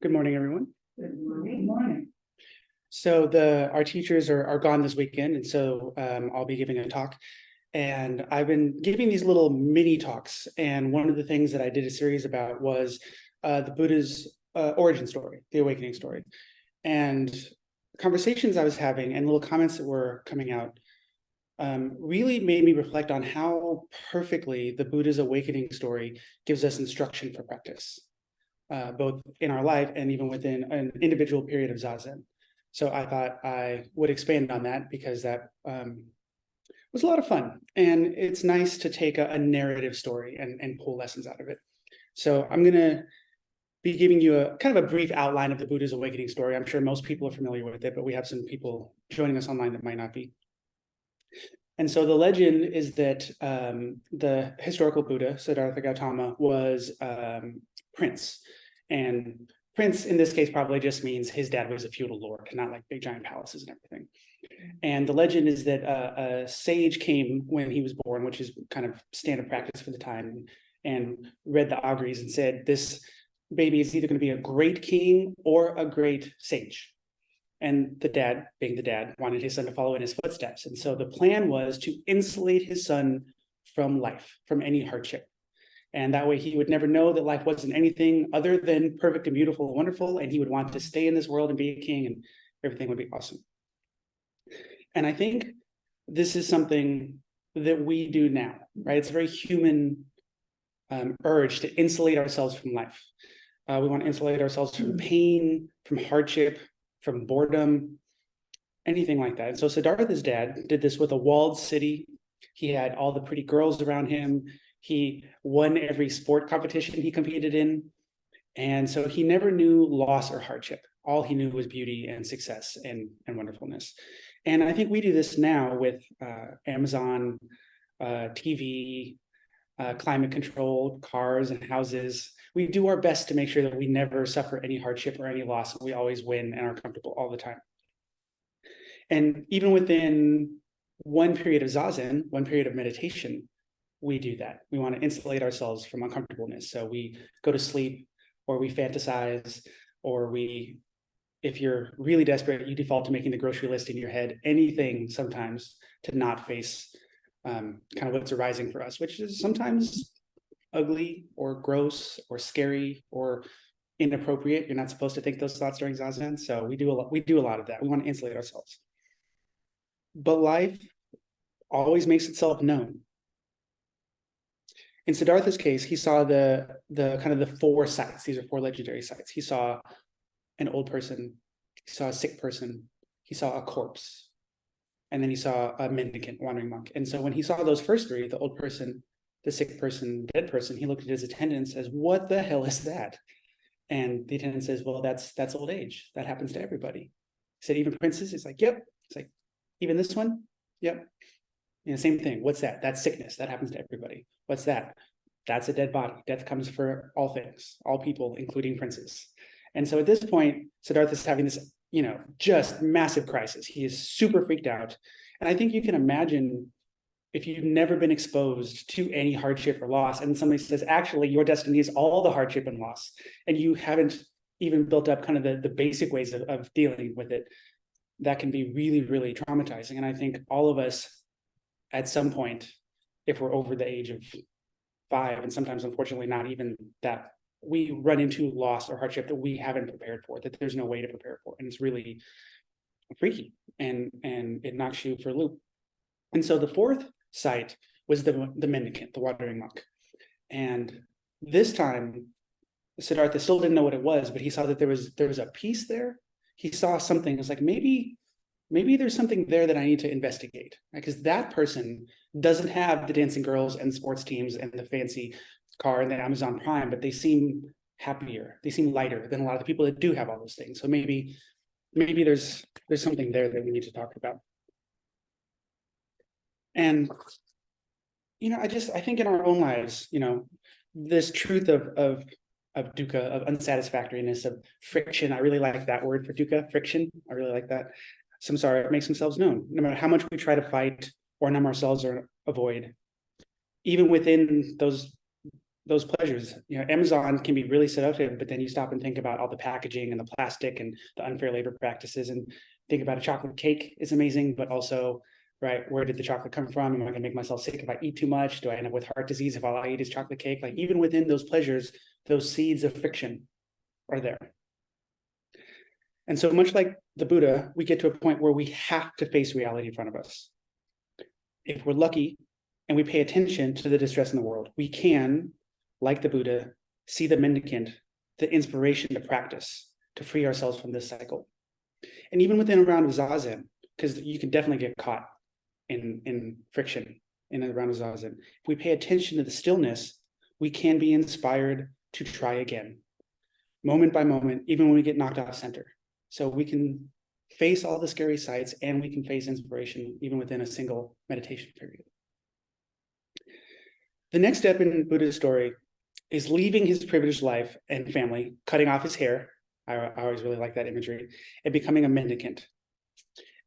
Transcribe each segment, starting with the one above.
Good morning, everyone. Good morning. So our teachers are gone this weekend, and so I'll be giving a talk. And I've been giving these little mini talks. And one of the things that I did a series about was the Buddha's origin story, the awakening story. And conversations I was having and little comments that were coming out really made me reflect on how perfectly the Buddha's awakening story gives us instruction for practice. Both in our life and even within an individual period of Zazen. So I thought I would expand on that because that was a lot of fun. And it's nice to take a narrative story and pull lessons out of it. So I'm going to be giving you a kind of a brief outline of the Buddha's awakening story. I'm sure most people are familiar with it, but we have some people joining us online that might not be. And so the legend is that the historical Buddha, Siddhartha Gautama, was prince. And prince in this case probably just means his dad was a feudal lord, not like big giant palaces and everything. And the legend is that a sage came when he was born, which is kind of standard practice for the time, and read the auguries and said, this baby is either going to be a great king or a great sage. And the dad, being the dad, wanted his son to follow in his footsteps. And so the plan was to insulate his son from life, from any hardship. And that way he would never know that life wasn't anything other than perfect and beautiful and wonderful. And he would want to stay in this world and be a king and everything would be awesome. And I think this is something that we do now, right? It's a very human urge to insulate ourselves from life. We want to insulate ourselves from pain, from hardship, from boredom, anything like that. And so Siddhartha's dad did this with a walled city. He had all the pretty girls around him. He won every sport competition he competed in. And so he never knew loss or hardship. All he knew was beauty and success and wonderfulness. And I think we do this now with Amazon, TV, climate controlled cars and houses. We do our best to make sure that we never suffer any hardship or any loss. We always win and are comfortable all the time. And even within one period of Zazen, one period of meditation, we do that. We want to insulate ourselves from uncomfortableness. So we go to sleep, or we fantasize, or if you're really desperate, you default to making the grocery list in your head, anything sometimes to not face kind of what's arising for us, which is sometimes ugly or gross or scary or inappropriate. You're not supposed to think those thoughts during Zazen. So we do a lot of that. We want to insulate ourselves. But life always makes itself known. In Siddhartha's case, he saw the kind of the four sights. These are four legendary sights. He saw an old person, he saw a sick person, he saw a corpse, and then he saw a mendicant, wandering monk. And so when he saw those first three, the old person, the sick person, dead person, he looked at his attendant and says, "What the hell is that?" And the attendant says, "Well, that's old age. That happens to everybody." He said, "Even princes?" He's like, "Yep." It's like, "Even this one?" "Yep." You know, same thing. "What's that?" "That's sickness. That happens to everybody." "What's that?" "That's a dead body. Death comes for all things, all people, including princes." And so at this point, Siddhartha's having this, just massive crisis. He is super freaked out. And I think you can imagine if you've never been exposed to any hardship or loss, and somebody says, actually, your destiny is all the hardship and loss, and you haven't even built up kind of the basic ways of dealing with it, that can be really, really traumatizing. And I think all of us, at some point, if we're over the age of 5, and sometimes, unfortunately, not even that, we run into loss or hardship that we haven't prepared for, that there's no way to prepare for. And it's really freaky, and it knocks you for a loop. And so the fourth sight was the mendicant, the wandering monk. And this time, Siddhartha still didn't know what it was, but he saw that there was a piece there. He saw something. It was like, maybe there's something there that I need to investigate, right? Because that person doesn't have the dancing girls and sports teams and the fancy car and the Amazon Prime, but they seem happier. They seem lighter than a lot of the people that do have all those things. So maybe there's something there that we need to talk about. And I think in our own lives, this truth of dukkha, of unsatisfactoriness, of friction. I really like that word for dukkha, friction. I really like that. Samsara makes themselves known. No matter how much we try to fight or numb ourselves or avoid, even within those those pleasures. Amazon can be really seductive, but then you stop and think about all the packaging and the plastic and the unfair labor practices, and think about a chocolate cake is amazing, but also, right, where did the chocolate come from? Am I going to make myself sick if I eat too much? Do I end up with heart disease if all I eat is chocolate cake? Like, even within those pleasures, those seeds of friction are there. And so much like the Buddha, we get to a point where we have to face reality in front of us. If we're lucky and we pay attention to the distress in the world, we can, like the Buddha, see the mendicant, the inspiration to practice, to free ourselves from this cycle. And even within a round of Zazen, because you can definitely get caught in friction in a round of Zazen. If we pay attention to the stillness, we can be inspired to try again, moment by moment, even when we get knocked off center. So we can face all the scary sights, and we can face inspiration even within a single meditation period. The next step in Buddha's story is leaving his privileged life and family, cutting off his hair. I always really like that imagery, and becoming a mendicant.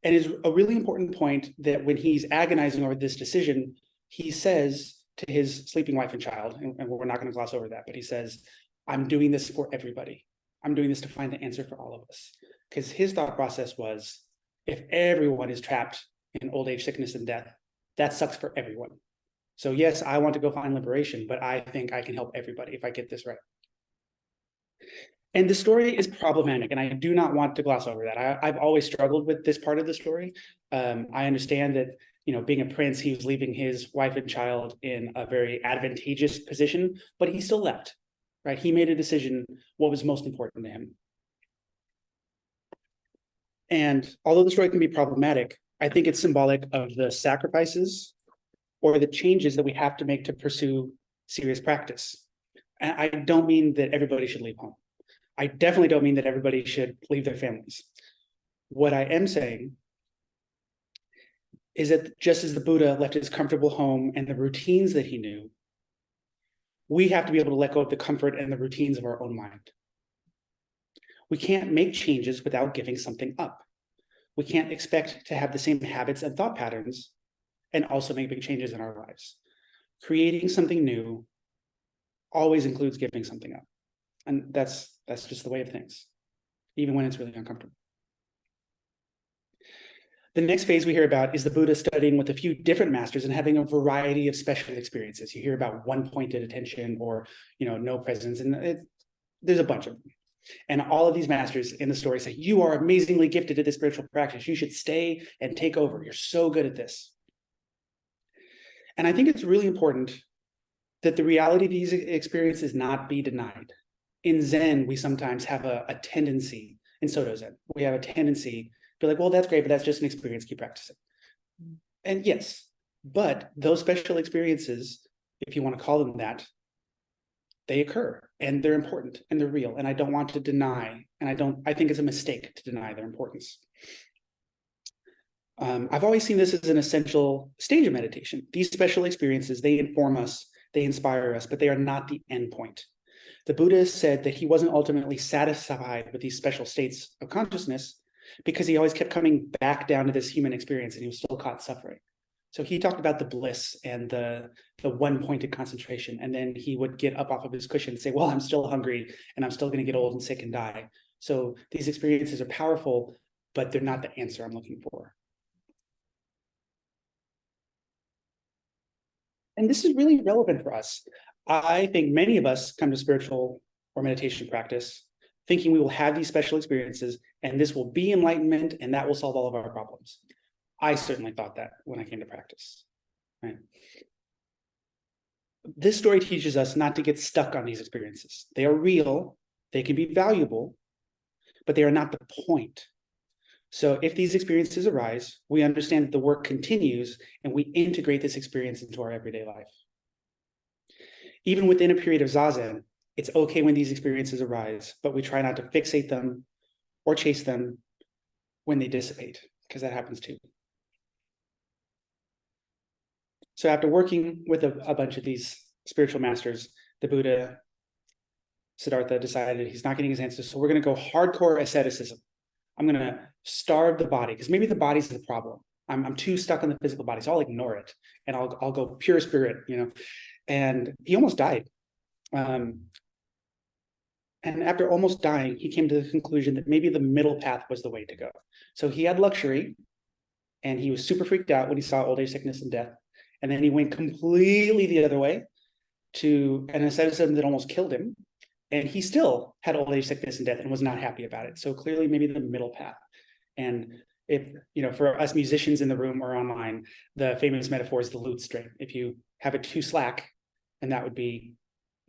And it's a really important point that when he's agonizing over this decision, he says to his sleeping wife and child, and we're not going to gloss over that, but he says, I'm doing this for everybody. I'm doing this to find the answer for all of us. Because his thought process was, if everyone is trapped in old age, sickness, and death, that sucks for everyone. So yes, I want to go find liberation, but I think I can help everybody if I get this right. And the story is problematic, and I do not want to gloss over that. I've always struggled with this part of the story. I understand that, being a prince, he was leaving his wife and child in a very advantageous position, but he still left, right? He made a decision what was most important to him. And although the story can be problematic, I think it's symbolic of the sacrifices or the changes that we have to make to pursue serious practice. And I don't mean that everybody should leave home. I definitely don't mean that everybody should leave their families. What I am saying is that just as the Buddha left his comfortable home and the routines that he knew, we have to be able to let go of the comfort and the routines of our own mind. We can't make changes without giving something up. We can't expect to have the same habits and thought patterns and also make big changes in our lives. Creating something new always includes giving something up. And that's just the way of things, even when it's really uncomfortable. The next phase we hear about is the Buddha studying with a few different masters and having a variety of special experiences. You hear about one-pointed attention or, no presence, and there's a bunch of them. And all of these masters in the story say, you are amazingly gifted at this spiritual practice. You should stay and take over. You're so good at this. And I think it's really important that the reality of these experiences not be denied. In Zen, we sometimes have a tendency, in Soto Zen, we have a tendency to be like, well, that's great, but that's just an experience, keep practicing. And yes, but those special experiences, if you want to call them that, they occur and they're important and they're real. And I don't want to deny, and I think it's a mistake to deny their importance. I've always seen this as an essential stage of meditation. These special experiences, they inform us, they inspire us, but they are not the end point. The Buddha said that he wasn't ultimately satisfied with these special states of consciousness because he always kept coming back down to this human experience and he was still caught suffering. So he talked about the bliss and the one-pointed concentration, and then he would get up off of his cushion and say, well, I'm still hungry and I'm still going to get old and sick and die. So these experiences are powerful, but they're not the answer I'm looking for. And this is really relevant for us. I think many of us come to spiritual or meditation practice thinking we will have these special experiences and this will be enlightenment and that will solve all of our problems. I certainly thought that when I came to practice, right? This story teaches us not to get stuck on these experiences. They are real, they can be valuable, but they are not the point. So if these experiences arise, we understand that the work continues and we integrate this experience into our everyday life. Even within a period of Zazen, it's okay when these experiences arise, but we try not to fixate them or chase them when they dissipate, because that happens too. So after working with a bunch of these spiritual masters, the Buddha, Siddhartha, decided he's not getting his answers, so we're going to go hardcore asceticism. I'm going to starve the body, because maybe the body's the problem. I'm too stuck on the physical body, so I'll ignore it, and I'll go pure spirit, And he almost died. And after almost dying, he came to the conclusion that maybe the middle path was the way to go. So he had luxury, and he was super freaked out when he saw old age, sickness, and death. And then he went completely the other way to an asceticism that almost killed him. And he still had old age, sickness, and death and was not happy about it. So clearly, maybe the middle path. And if, for us musicians in the room or online, the famous metaphor is the lute string. If you have it too slack, and that would be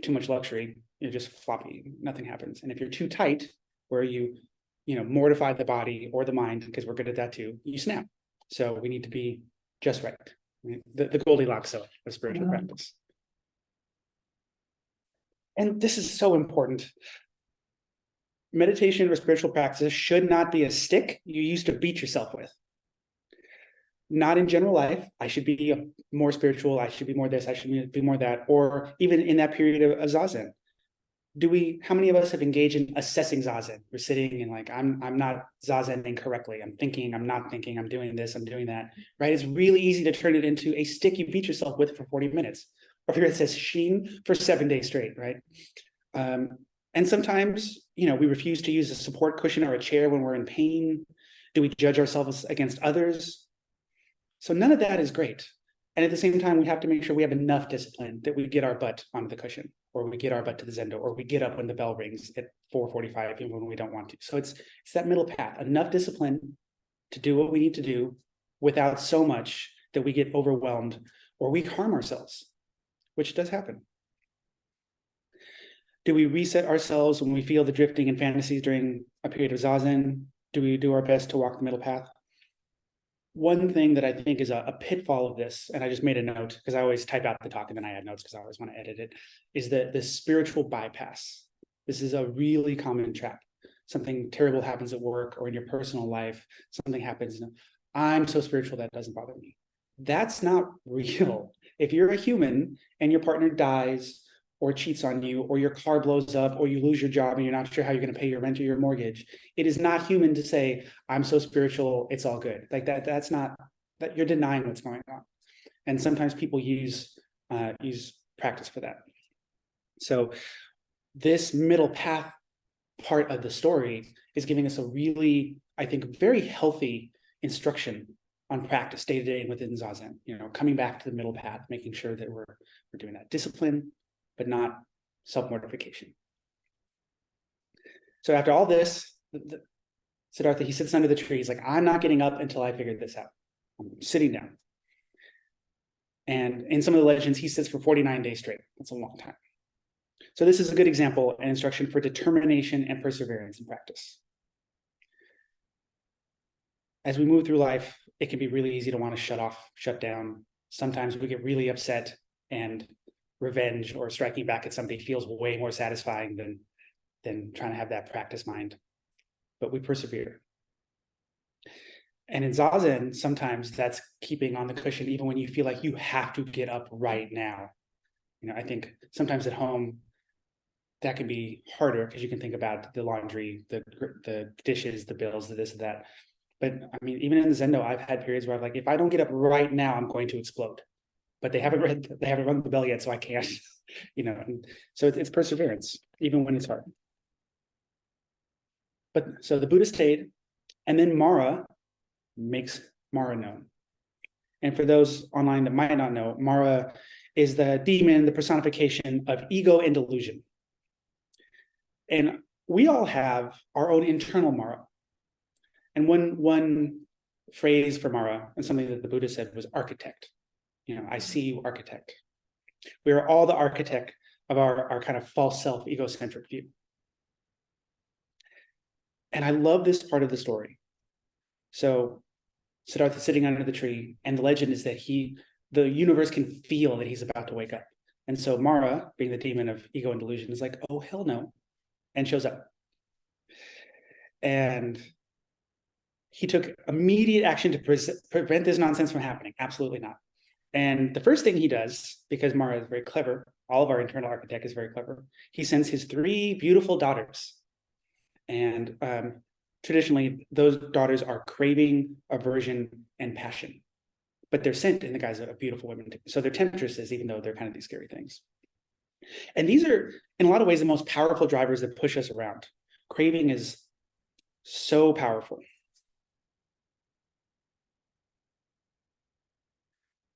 too much luxury, you're just floppy, nothing happens. And if you're too tight, where you mortify the body or the mind, because we're good at that too, you snap. So we need to be just right. The Goldilocks of spiritual practice. And this is so important. Meditation or spiritual practices should not be a stick you use to beat yourself with. Not in general life. I should be more spiritual. I should be more this. I should be more that. Or even in that period of zazen. How many of us have engaged in assessing zazen? We're sitting and like, I'm not zazening correctly. I'm thinking, I'm not thinking, I'm doing this, I'm doing that, right? It's really easy to turn it into a stick you beat yourself with for 40 minutes. Or if you're at sesshin for 7 days straight, right? And sometimes, we refuse to use a support cushion or a chair when we're in pain. Do we judge ourselves against others? So none of that is great. And at the same time, we have to make sure we have enough discipline that we get our butt onto the cushion, or we get our butt to the zendo, or we get up when the bell rings at 4:45, even when we don't want to. So it's that middle path, enough discipline to do what we need to do without so much that we get overwhelmed or we harm ourselves, which does happen. Do we reset ourselves when we feel the drifting and fantasies during a period of zazen? Do we do our best to walk the middle path? One thing that I think is a pitfall of this, and I just made a note because I always type out the talk and then I add notes because I always want to edit it, is that the spiritual bypass. This is a really common trap. Something terrible happens at work or in your personal life, something happens, I'm so spiritual that doesn't bother me. That's not real. If you're a human and your partner dies or cheats on you, or your car blows up, or you lose your job and you're not sure how you're going to pay your rent or your mortgage, it is not human to say, I'm so spiritual, it's all good. Like that's not, that you're denying what's going on. And sometimes people use practice for that. So this middle path part of the story is giving us a really, I think, very healthy instruction on practice day to day within zazen, coming back to the middle path, making sure that we're doing that discipline, but not self-mortification. So after all this, Siddhartha, he sits under the tree. He's like, I'm not getting up until I figure this out. I'm sitting down. And in some of the legends, he sits for 49 days straight. That's a long time. So this is a good example and instruction for determination and perseverance in practice. As we move through life, it can be really easy to want to shut down. Sometimes we get really upset, and revenge or striking back at somebody feels way more satisfying than trying to have that practice mind. But we persevere. And in zazen, sometimes that's keeping on the cushion even when you feel like you have to get up right now. I think sometimes at home that can be harder because you can think about the laundry, the dishes, the bills, the this and that. But I mean, even in the zendo, I've had periods where I'm like, if I don't get up right now, I'm going to explode. But they haven't rung the bell yet, so I can't, so it's perseverance, even when it's hard. But so the Buddha stayed, and then Mara makes Mara known. And for those online that might not know, Mara is the demon, the personification of ego and delusion. And we all have our own internal Mara. And one phrase for Mara, and something that the Buddha said, was architect. I see you, architect. We are all the architect of our kind of false self, egocentric view. And I love this part of the story. So Siddhartha is sitting under the tree, and the legend is that the universe can feel that he's about to wake up. And so Mara, being the demon of ego and delusion, is like, oh, hell no, and shows up. And he took immediate action to prevent this nonsense from happening. Absolutely not. And the first thing he does, because Mara is very clever, all of our internal architect is very clever, he sends his 3 beautiful daughters. And traditionally, those daughters are craving, aversion, and passion. But they're sent in the guise of beautiful women. So they're temptresses, even though they're kind of these scary things. And these are, in a lot of ways, the most powerful drivers that push us around. Craving is so powerful.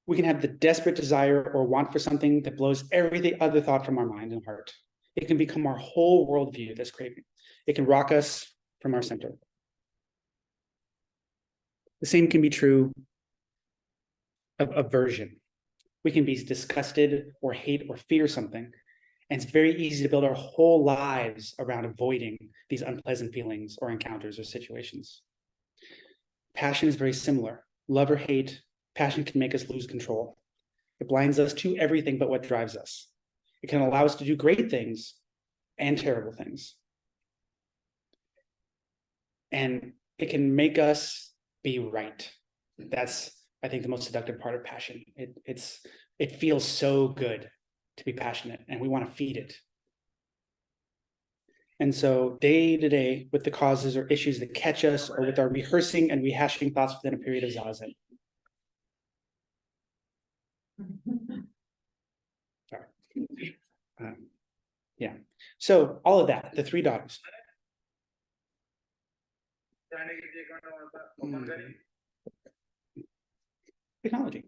We can have the desperate desire or want for something that blows every other thought from our mind and heart. It can become our whole worldview, this craving. It can rock us from our center. The same can be true of aversion. We can be disgusted or hate or fear something, and it's very easy to build our whole lives around avoiding these unpleasant feelings or encounters or situations. Passion is very similar. Love or hate, passion can make us lose control. It blinds us to everything but what drives us. It can allow us to do great things and terrible things. And it can make us be right. That's, I think, the most seductive part of passion. It feels so good to be passionate, and we want to feed it. And so day to day, with the causes or issues that catch us, or with our rehearsing and rehashing thoughts within a period of zazen. Yeah. So all of that, the three daughters. Technology.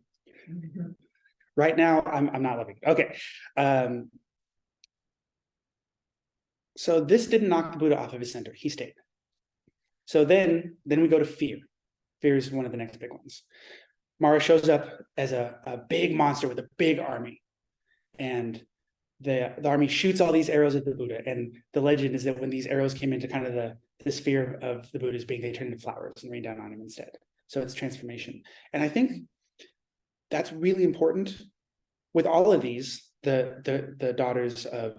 Right now, I'm not loving it. Okay. So this didn't knock the Buddha off of his center. He stayed. So then we go to fear. Fear is one of the next big ones. Mara shows up as a big monster with a big army. And the army shoots all these arrows at the Buddha. And the legend is that when these arrows came into kind of the sphere of the Buddha's being, they turned into flowers and rained down on him instead. So it's transformation. And I think that's really important. With all of these, the daughters of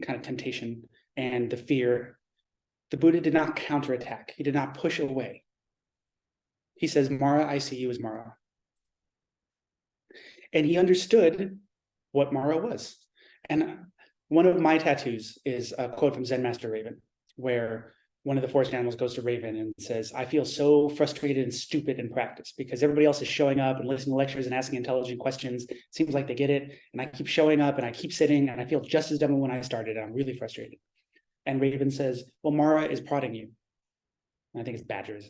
kind of temptation and the fear, the Buddha did not counterattack. He did not push away. He says, Mara, I see you as Mara. And he understood what Mara was. And one of my tattoos is a quote from Zen Master Raven, where one of the forest animals goes to Raven and says, I feel so frustrated and stupid in practice because everybody else is showing up and listening to lectures and asking intelligent questions. It seems like they get it. And I keep showing up and I keep sitting and I feel just as dumb as when I started. And I'm really frustrated. And Raven says, well, Mara is prodding you. And I think it's Badger.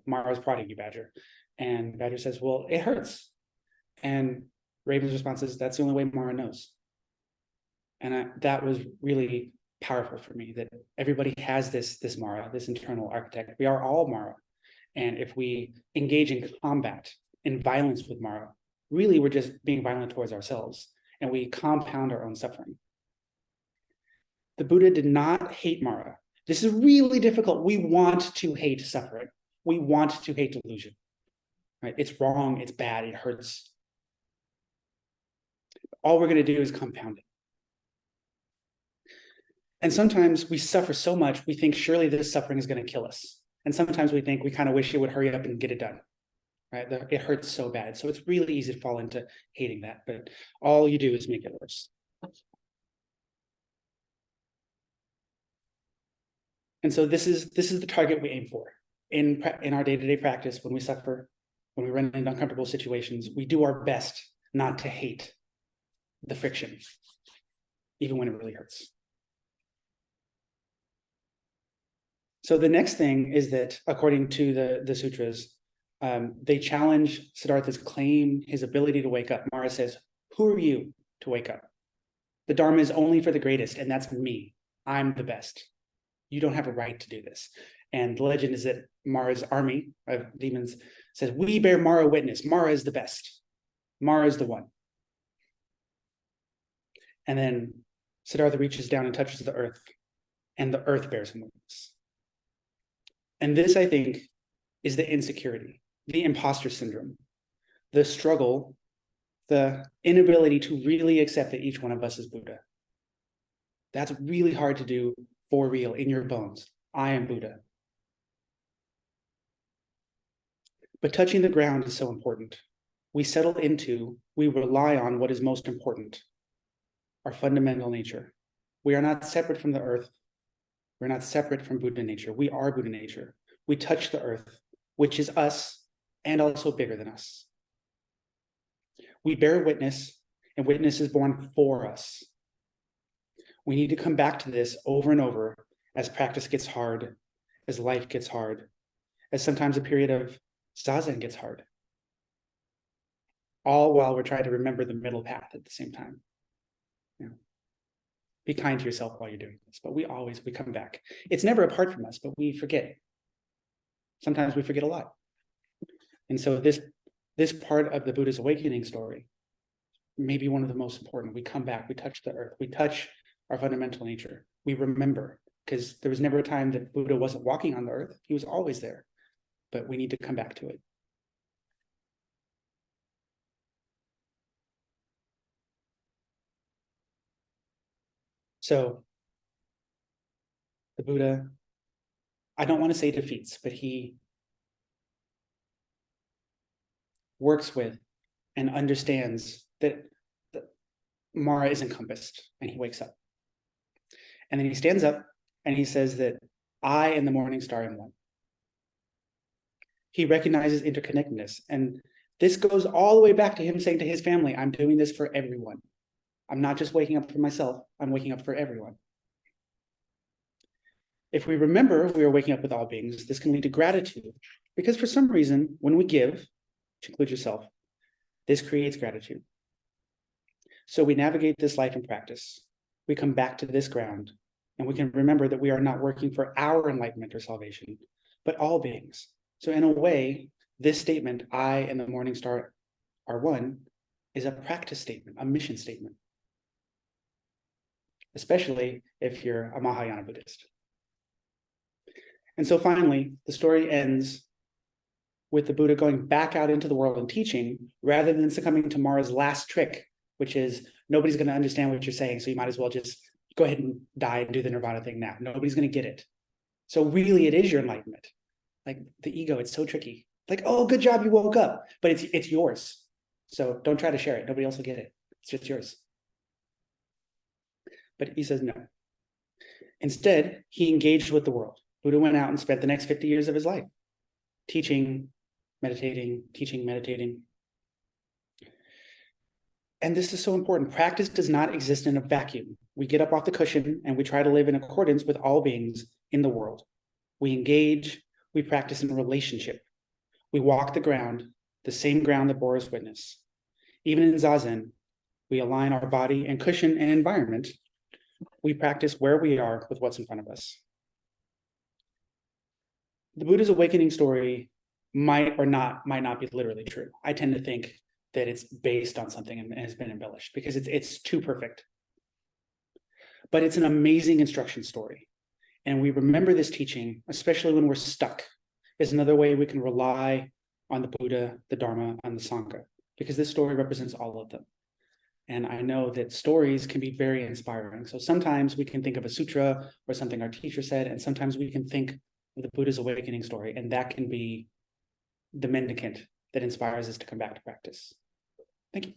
Mara is prodding you, Badger. And Badger says, well, it hurts. And Raven's response is, that's the only way Mara knows. And that was really powerful for me, that everybody has this Mara, this internal architect. We are all Mara. And if we engage in combat, in violence with Mara, really we're just being violent towards ourselves, and we compound our own suffering. The Buddha did not hate Mara. This is really difficult. We want to hate suffering. We want to hate delusion. Right? It's wrong, it's bad, it hurts. All we're going to do is compound it. And sometimes we suffer so much, we think surely this suffering is going to kill us. And sometimes we think we kind of wish it would hurry up and get it done. Right? It hurts so bad. So it's really easy to fall into hating that. But all you do is make it worse. And so this is the target we aim for in our day-to-day practice. When we suffer, when we run into uncomfortable situations, we do our best not to hate the friction, even when it really hurts. So the next thing is that, according to the sutras, they challenge Siddhartha's claim, his ability to wake up. Mara says, who are you to wake up? The Dharma is only for the greatest, and that's me. I'm the best. You don't have a right to do this. And the legend is that Mara's army of demons says, we bear Mara witness. Mara is the best. Mara is the one. And then Siddhartha reaches down and touches the earth, and the earth bears him witness. And this, I think, is the insecurity, the imposter syndrome, the struggle, the inability to really accept that each one of us is Buddha. That's really hard to do for real, in your bones. I am Buddha. But touching the ground is so important. We settle into, we rely on what is most important, our fundamental nature. We are not separate from the earth. We're not separate from Buddha nature. We are Buddha nature. We touch the earth, which is us and also bigger than us. We bear witness, and witness is born for us. We need to come back to this over and over as practice gets hard, as life gets hard, as sometimes a period of zazen gets hard, all while we're trying to remember the middle path at the same time. Be kind to yourself while you're doing this, but we come back. It's never apart from us, but we forget. Sometimes we forget a lot. And so this part of the Buddha's awakening story may be one of the most important. We come back, we touch the earth, we touch our fundamental nature. We remember, because there was never a time that Buddha wasn't walking on the earth. He was always there, but we need to come back to it. So the Buddha, I don't want to say defeats, but he works with and understands that Mara is encompassed, and he wakes up. And then he stands up and he says that I and the morning star am one. He recognizes interconnectedness. And this goes all the way back to him saying to his family, I'm doing this for everyone. I'm not just waking up for myself, I'm waking up for everyone. If we remember we are waking up with all beings, this can lead to gratitude, because for some reason, when we give, to include yourself, this creates gratitude. So we navigate this life in practice. We come back to this ground, and we can remember that we are not working for our enlightenment or salvation, but all beings. So in a way, this statement, I and the morning star are one, is a practice statement, a mission statement, especially if you're a Mahayana Buddhist. And so finally, the story ends with the Buddha going back out into the world and teaching, rather than succumbing to Mara's last trick, which is nobody's going to understand what you're saying, so you might as well just go ahead and die and do the nirvana thing now. Nobody's going to get it. So really, it is your enlightenment. Like the ego, it's so tricky. Like, oh, good job, you woke up, but it's yours. So don't try to share it. Nobody else will get it. It's just yours. But he says no. Instead, he engaged with the world. Buddha went out and spent the next 50 years of his life teaching, meditating, teaching, meditating. And this is so important. Practice does not exist in a vacuum. We get up off the cushion and we try to live in accordance with all beings in the world. We engage, we practice in relationship. We walk the ground, the same ground that bore us witness. Even in Zazen, we align our body and cushion and environment. We practice where we are with what's in front of us. The Buddha's awakening story might not be literally true. I tend to think that it's based on something and has been embellished because it's too perfect. But it's an amazing instruction story. And we remember this teaching, especially when we're stuck, is another way we can rely on the Buddha, the Dharma, and the Sangha, because this story represents all of them. And I know that stories can be very inspiring. So sometimes we can think of a sutra or something our teacher said, and sometimes we can think of the Buddha's awakening story, and that can be the mendicant that inspires us to come back to practice. Thank you.